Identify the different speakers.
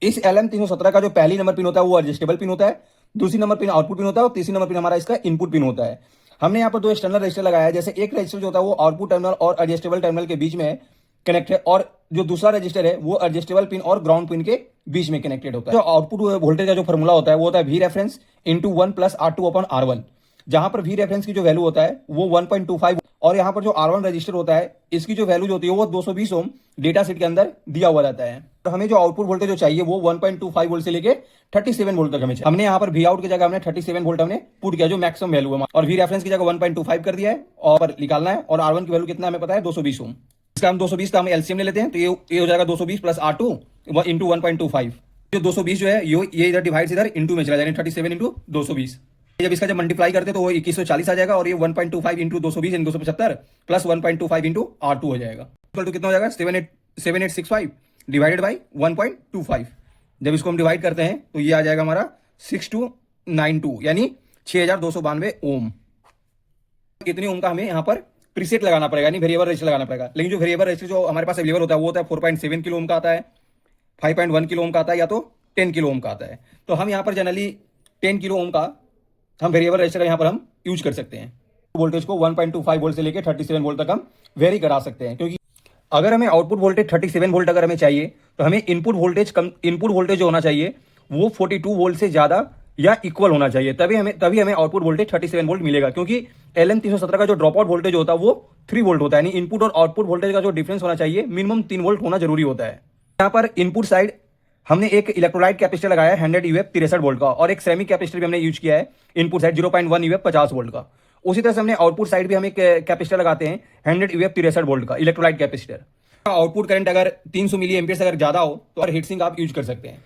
Speaker 1: इस LM317 का जो पहली नंबर पिन होता है वो एडजस्टेबल पिन होता है, दूसरी नंबर पिन आउटपुट पिन होता है और तीसरी नंबर पिन हमारा इसका इनपुट पिन होता है। हमने यहाँ पर दो एक्सटर्नल रजिस्टर लगाया है। जैसे एक रजिस्टर जो होता है वो आउटपुट टर्मिनल और एडजस्टेबल टर्मिनल के बीच में कनेक्ट है, और जो दूसरा रजिस्टर है वो एडजस्टेबल पिन और ग्राउंड पिन के बीच में कनेक्टेड होता है। जो आउटपुट वोल्टेज का जो फॉर्मूला होता है वो होता है V reference into 1 plus R2 upon R1, जहां पर V रेफरेंस की जो वैल्यू होता है वो 1.25, और यहाँ पर जो R1 रजिस्टर होता है इसकी जो वैल्यू होती है वो 220 ओम डेटा शीट के अंदर दिया हुआ रहता है। तो हमें जो आउटपुट वोल्टेज जो चाहिए वो 1.25 वोल्ट से लेके 37 वोल्ट तक हमें चाहिए। हमने यहाँ पर V आउट की जगह हमने 37 वोल्ट हमने पुट किया जो मैक्सिमम वैल्यू है, और V रेफरेंस की जगह 1.25 कर दिया है और निकालना है। और R1 की वैल्यू कितना हमें पता है 220 ओम। इसका हम 220 का हम एलसीएम ले लेते हैं, तो ये हो जाएगा 220 प्लस R2 इंटू 1.25। जो 220 जो है ये इधर डिवाइड इधर इंटू में चला जाएगा, 37 इंटू 220। जब इसका जब मल्टीप्लाई करते तो वो 2140 आ जाएगा, और ये 1.25 इंटू 220 इन 275 प्लस 1.25 इंटू R2 हो जाएगा। इक्वल टू कितना हो जाएगा 7865 डिवाइडेड बाई 1.25। जब इसको हम डिवाइड करते हैं तो ये आ जाएगा हमारा 6292 यानी 6292 ओम। कितनी ओम का हमें यहाँ पर प्रीसेट लगाना पड़ेगा, यानी वेरिएबल रजिस्टर लगाना पड़ेगा। लेकिन जो वेरिएबल रजिस्टर जो हमारे पास अवेलेबल होता है वो होता है 4.7 किलो ओम का आता है, 5.1 किलो ओम का आता है, या तो 10 किलो ओम का आता है। तो हम यहाँ पर जनरली 10 किलो ओम का हम वेरिएबल रजिस्टर यहाँ पर हम यूज कर सकते हैं। वोल्टेज को 1.25 वोल्ट से लेकर 37 वोल्ट तक हम वेरी करा सकते हैं, क्योंकि अगर हमें आउटपुट वोल्टेज 37 वोल्ट अगर हमें चाहिए तो हमें इनपुट वोल्टेज जो होना चाहिए वो 42 वोल्ट से ज्यादा या इक्वल होना चाहिए, तभी हमें आउटपुट वोल्टेज 37 वोल्ट मिलेगा। क्योंकि LM317 का जो ड्रॉप आउट वोल्टेज होता है वो 3 वोल्ट होता है, यानी इनपुट और आउटपुट वोल्टेज का जो डिफरेंस होना चाहिए मिनिमम 3 वोल्ट होना जरूरी होता है। यहाँ पर इनपुट साइड हमने एक इलेक्ट्रोलाइट कैपेसिटर लगाया है 100 यूएफ 63 वोल्ट का, और एक सेमी कैपेसिटर भी हमने यूज किया है इनपुट साइड 0.1 यूएफ 50 वोल्ट का। उसी तरह से हमने आउटपुट साइड भी हम एक कैपेसिटर लगाते हैं 100 यूएफ 63 वोल्ट का इलेक्ट्रोलाइट कैपेसिटर। आउटपुट करंट अगर 300 मिली एम्पियर से अगर ज्यादा हो तो और हीट सिंक आप यूज कर सकते हैं।